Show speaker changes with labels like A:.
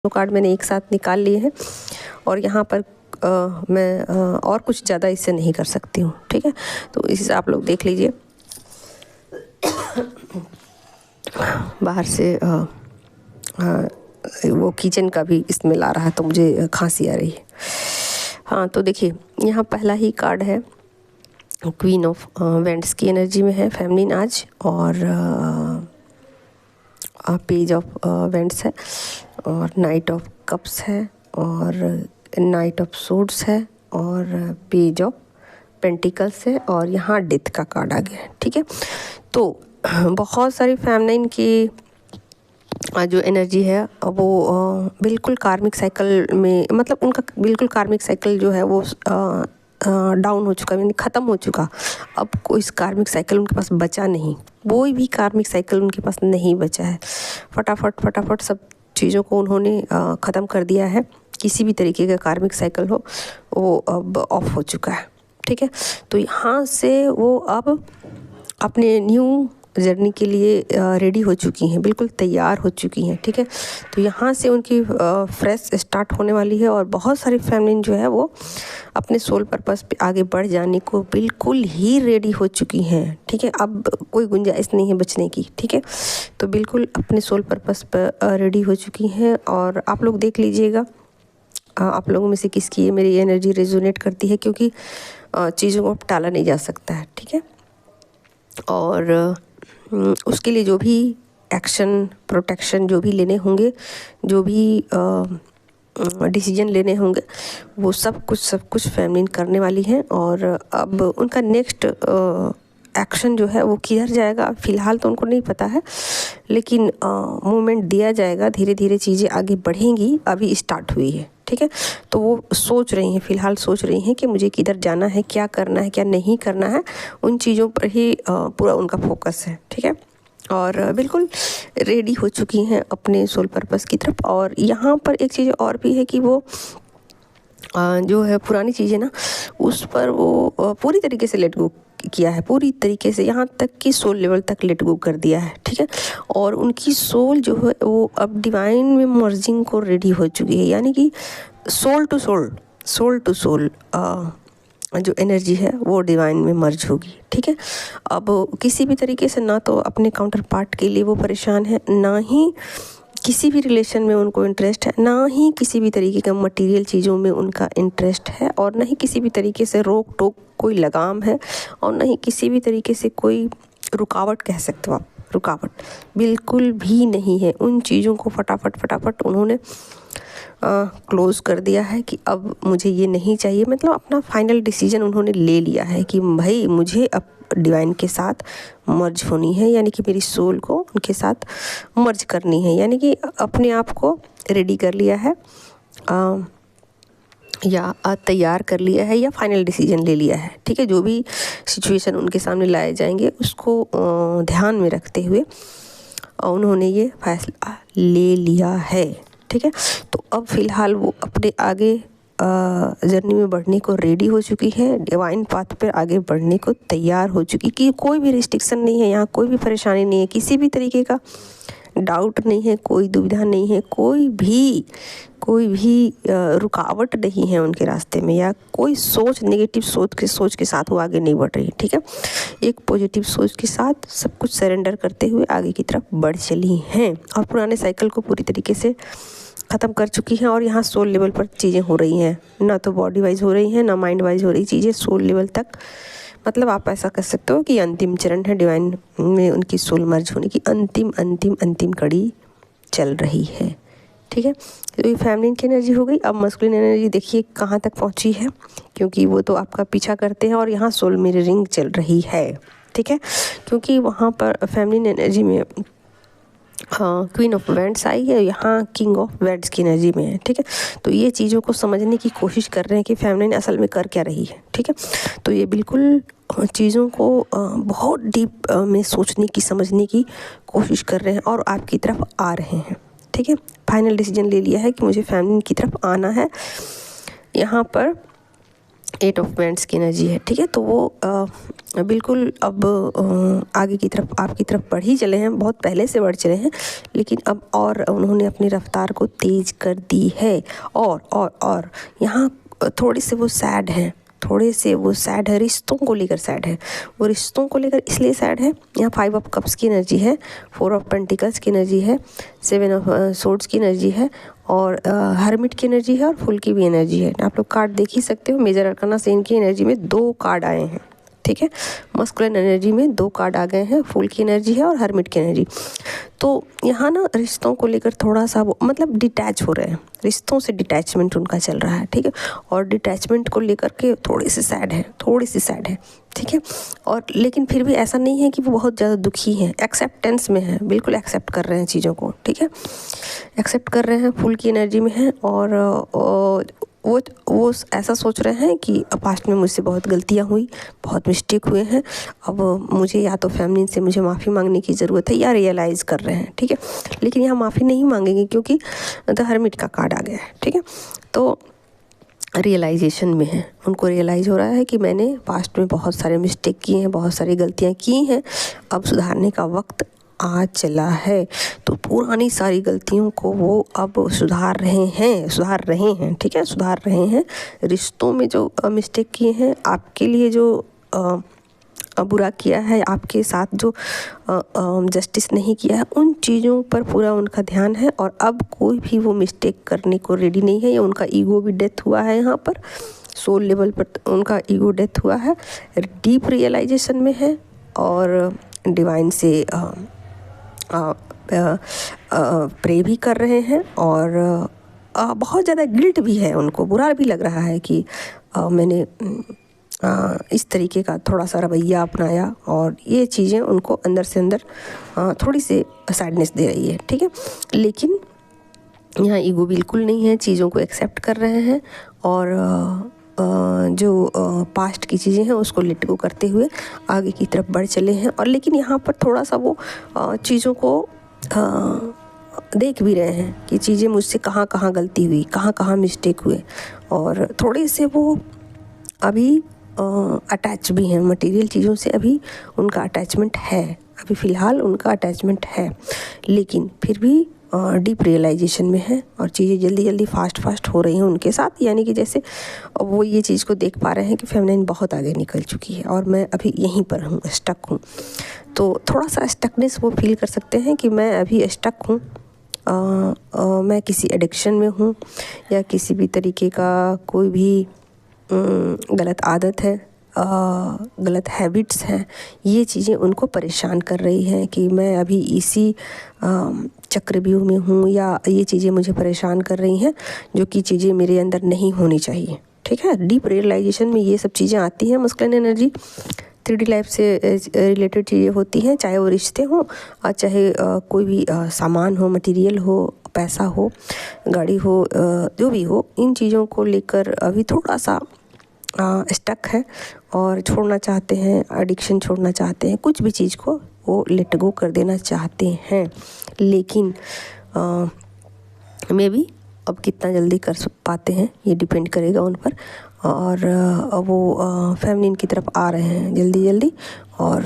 A: दो कार्ड मैंने एक साथ निकाल लिए हैं और यहाँ पर मैं और कुछ ज़्यादा इससे नहीं कर सकती हूँ। ठीक है, तो इसे आप लोग देख लीजिए। बाहर से वो किचन का भी स्मेल आ रहा है तो मुझे खांसी आ रही है। हाँ, तो देखिए यहाँ पहला ही कार्ड है, क्वीन ऑफ वेंड्स की एनर्जी में है फेमिनिन आज, और पेज ऑफ वेंड्स है, और नाइट ऑफ कप्स है, और नाइट ऑफ सूट्स है, और पेज ऑफ पेंटिकल्स है, और यहाँ डेथ का कार्ड आ गया है। ठीक है, तो बहुत सारी फेमिनिन की जो एनर्जी है वो बिल्कुल कार्मिक साइकिल में, मतलब उनका बिल्कुल कार्मिक साइकिल जो है वो डाउन हो चुका, यानी ख़त्म हो चुका। अब कोई कार्मिक साइकिल उनके पास बचा नहीं, कोई भी कार्मिक साइकिल उनके पास नहीं बचा है। फटाफट सब चीज़ों को उन्होंने ख़त्म कर दिया है। किसी भी तरीके का कार्मिक साइकिल हो वो अब ऑफ हो चुका है। ठीक है, तो यहाँ से वो अब अपने न्यू जर्नी के लिए रेडी हो चुकी हैं, बिल्कुल तैयार हो चुकी हैं। ठीक है, तो यहाँ से उनकी फ्रेश स्टार्ट होने वाली है, और बहुत सारी फेमिनिन जो है वो अपने सोल पर्पस पे आगे बढ़ जाने को बिल्कुल ही रेडी हो चुकी हैं। ठीक है, अब कोई गुंजाइश नहीं है बचने की। ठीक है, तो बिल्कुल अपने सोल पर्पस पर रेडी हो चुकी हैं। और आप लोग देख लीजिएगा आप लोगों में से किसकी ये मेरी एनर्जी रेजोनेट करती है, क्योंकि चीज़ों को टाला नहीं जा सकता है। ठीक है, और उसके लिए जो भी एक्शन प्रोटेक्शन जो भी लेने होंगे, जो भी डिसीजन लेने होंगे, वो सब कुछ फेमिनिन करने वाली हैं। और अब उनका नेक्स्ट एक्शन जो है वो किधर जाएगा फ़िलहाल तो उनको नहीं पता है, लेकिन मूवमेंट दिया जाएगा, धीरे धीरे चीज़ें आगे बढ़ेंगी, अभी स्टार्ट हुई है। ठीक है, तो वो सोच रही हैं, फ़िलहाल सोच रही हैं कि मुझे किधर जाना है, क्या करना है, क्या नहीं करना है, उन चीज़ों पर ही पूरा उनका फोकस है। ठीक है, और बिल्कुल रेडी हो चुकी हैं अपने सोल पर्पस की तरफ। और यहाँ पर एक चीज़ और भी है कि वो जो है पुरानी चीज़ें ना, उस पर वो पूरी तरीके से लेट गो किया है, पूरी तरीके से, यहाँ तक कि सोल लेवल तक लेट गो कर दिया है। ठीक है, और उनकी सोल जो है वो अब डिवाइन में मर्जिंग को रेडी हो चुकी है, यानी कि सोल टू सोल जो एनर्जी है वो डिवाइन में मर्ज होगी। ठीक है, अब किसी भी तरीके से ना तो अपने काउंटर पार्ट के लिए वो परेशान है, ना ही किसी भी रिलेशन में उनको इंटरेस्ट है, ना ही किसी भी तरीके का मटेरियल चीज़ों में उनका इंटरेस्ट है, और ना ही किसी भी तरीके से रोक टोक कोई लगाम है, और ना ही किसी भी तरीके से कोई रुकावट कह सकते हो आप, रुकावट बिल्कुल भी नहीं है। उन चीज़ों को फटाफट उन्होंने क्लोज़ कर दिया है कि अब मुझे ये नहीं चाहिए। मतलब अपना फाइनल डिसीजन उन्होंने ले लिया है कि भाई मुझे अब डिवाइन के साथ मर्ज होनी है, यानी कि मेरी सोल को उनके साथ मर्ज करनी है, यानी कि अपने आप को रेडी कर लिया है, या तैयार कर लिया है, या फाइनल डिसीजन ले लिया है। ठीक है, जो भी सिचुएशन उनके सामने लाए जाएंगे उसको ध्यान में रखते हुए उन्होंने ये फैसला ले लिया है। ठीक है, तो अब फ़िलहाल वो अपने आगे जर्नी में बढ़ने को रेडी हो चुकी है, डिवाइन पाथ पर आगे बढ़ने को तैयार हो चुकी, कि कोई भी रिस्ट्रिक्शन नहीं है यहाँ, कोई भी परेशानी नहीं है, किसी भी तरीके का डाउट नहीं है, कोई दुविधा नहीं है, कोई भी रुकावट नहीं है उनके रास्ते में, या कोई नेगेटिव सोच के साथ वो आगे नहीं बढ़ रही है। ठीक है, एक पॉजिटिव सोच के साथ सब कुछ सरेंडर करते हुए आगे की तरफ बढ़ चली हैं, और पुराने साइकिल को पूरी तरीके से ख़त्म कर चुकी हैं। और यहाँ सोल लेवल पर चीज़ें हो रही हैं, ना तो बॉडी वाइज हो रही हैं, ना माइंड वाइज हो रही चीज़ें, सोल लेवल तक। मतलब आप ऐसा कर सकते हो कि अंतिम चरण है डिवाइन में उनकी सोल मर्ज होने की, अंतिम कड़ी चल रही है। ठीक है, तो ये फेमिनिन की एनर्जी हो गई। अब मस्कुलिन एनर्जी देखिए कहाँ तक पहुँची है, क्योंकि वो तो आपका पीछा करते हैं, और यहाँ सोल मिररिंग चल रही है। ठीक है, क्योंकि वहाँ पर फेमिनिन एनर्जी में क्वीन ऑफ वेंड्स आई है, यहाँ किंग ऑफ वेंड्स की एनर्जी में है। ठीक है, तो ये चीज़ों को समझने की कोशिश कर रहे हैं कि फेमिनिन असल में कर क्या रही है। ठीक है, तो ये बिल्कुल चीज़ों को बहुत डीप में सोचने की समझने की कोशिश कर रहे हैं, और आपकी तरफ आ रहे हैं। ठीक है, फाइनल डिसीजन ले लिया है कि मुझे फेमिनिन की तरफ आना है। यहाँ पर 8 ऑफ वैंड्स की एनर्जी है, ठीक है। तो वो बिल्कुल अब आगे की तरफ आपकी तरफ बढ़ ही चले हैं, बहुत पहले से बढ़ चले हैं, लेकिन अब और उन्होंने अपनी रफ्तार को तेज़ कर दी है। और यहाँ थोड़े से वो सैड हैं, थोड़े से वो सैड है, रिश्तों को लेकर सैड है। वो रिश्तों को लेकर इसलिए सैड है, यहाँ 5 ऑफ कप्स की एनर्जी है, 4 ऑफ पेंटिकल्स की एनर्जी है, 7 ऑफ सोर्ड्स की एनर्जी है, और हर्मिट की एनर्जी है, और फुल की भी एनर्जी है। आप लोग कार्ड देख ही सकते हो, मेजर अरकाना से इनकी एनर्जी में 2 कार्ड आए हैं, ठीक है। मस्कुलिन एनर्जी में 2 कार्ड आ गए हैं, फुल की एनर्जी है और हर्मिट की एनर्जी। तो यहाँ ना रिश्तों को लेकर थोड़ा सा वो मतलब डिटैच हो रहे हैं, रिश्तों से डिटैचमेंट उनका चल रहा है, ठीक है। और डिटैचमेंट को लेकर के थोड़ी सी सैड है, ठीक है। और लेकिन फिर भी ऐसा नहीं है कि वो बहुत ज़्यादा दुखी हैं, एक्सेप्टेंस में है, बिल्कुल एक्सेप्ट कर रहे हैं चीज़ों को, ठीक है। एक्सेप्ट कर रहे हैं, फुल की एनर्जी में है, और वो ऐसा सोच रहे हैं कि पास्ट में मुझसे बहुत गलतियां हुई, बहुत मिस्टेक हुए हैं, अब मुझे या तो फैमिली से मुझे माफ़ी मांगने की ज़रूरत है, या रियलाइज़ कर रहे हैं, ठीक है। लेकिन यहाँ माफ़ी नहीं मांगेंगे क्योंकि द हर्मिट का कार्ड आ गया है, ठीक है। तो रियलाइजेशन में है, उनको रियलाइज़ हो रहा है कि मैंने पास्ट में बहुत सारे मिस्टेक किए हैं, बहुत सारी गलतियाँ की हैं, अब सुधारने का वक्त आ चला है। तो पुरानी सारी गलतियों को वो अब सुधार रहे हैं, ठीक है, सुधार रहे हैं। रिश्तों में जो मिस्टेक किए हैं, आपके लिए जो बुरा किया है, आपके साथ जो जस्टिस नहीं किया है, उन चीज़ों पर पूरा उनका ध्यान है, और अब कोई भी वो मिस्टेक करने को रेडी नहीं है। या उनका ईगो भी डेथ हुआ है, यहाँ पर सोल लेवल पर उनका ईगो डेथ हुआ है, डीप रियलाइजेशन में है, और डिवाइन से प्रे भी कर रहे हैं, और बहुत ज़्यादा गिल्ट भी है, उनको बुरा भी लग रहा है कि मैंने इस तरीके का थोड़ा सा रवैया अपनाया, और ये चीज़ें उनको अंदर से अंदर थोड़ी सी सैडनेस दे रही है, ठीक है। लेकिन यहाँ ईगो बिल्कुल नहीं है, चीज़ों को एक्सेप्ट कर रहे हैं, और जो पास्ट की चीज़ें हैं उसको लेट गो करते हुए आगे की तरफ बढ़ चले हैं। और लेकिन यहाँ पर थोड़ा सा वो चीज़ों को देख भी रहे हैं कि चीज़ें मुझसे कहाँ कहाँ गलती हुई, कहाँ कहाँ मिस्टेक हुए, और थोड़े से वो अभी अटैच भी हैं मटेरियल चीज़ों से, अभी उनका अटैचमेंट है, अभी फ़िलहाल उनका अटैचमेंट है, लेकिन फिर भी डीप रियलाइजेशन में है, और चीज़ें जल्दी जल्दी फास्ट हो रही हैं उनके साथ। यानी कि जैसे वो ये चीज़ को देख पा रहे हैं कि फेमिनिन बहुत आगे निकल चुकी है, और मैं अभी यहीं पर हूँ, स्टक हूँ। तो थोड़ा सा स्टकनेस वो फील कर सकते हैं कि मैं अभी स्टक हूँ, मैं किसी एडिक्शन में हूँ, या किसी भी तरीके का कोई भी गलत आदत है, गलत हैबिट्स हैं, ये चीज़ें उनको परेशान कर रही हैं कि मैं अभी इसी चक्रव्यूह में हूँ, या ये चीज़ें मुझे परेशान कर रही हैं, जो कि चीज़ें मेरे अंदर नहीं होनी चाहिए, ठीक है। डीप रियलाइजेशन में ये सब चीज़ें आती हैं। मस्कुलिन एनर्जी 3D लाइफ से रिलेटेड चीज़ें होती हैं, चाहे वो रिश्ते हों, और चाहे कोई भी सामान हो, मटेरियल हो, पैसा हो, गाड़ी हो, जो भी हो, इन चीज़ों को लेकर अभी थोड़ा सा स्टक है, और छोड़ना चाहते हैं, एडिक्शन छोड़ना चाहते हैं, कुछ भी चीज़ को वो लेट गो कर देना चाहते हैं। लेकिन मे बी अब कितना जल्दी कर पाते हैं ये डिपेंड करेगा उन पर, और वो फेमिनिन की तरफ आ रहे हैं जल्दी, और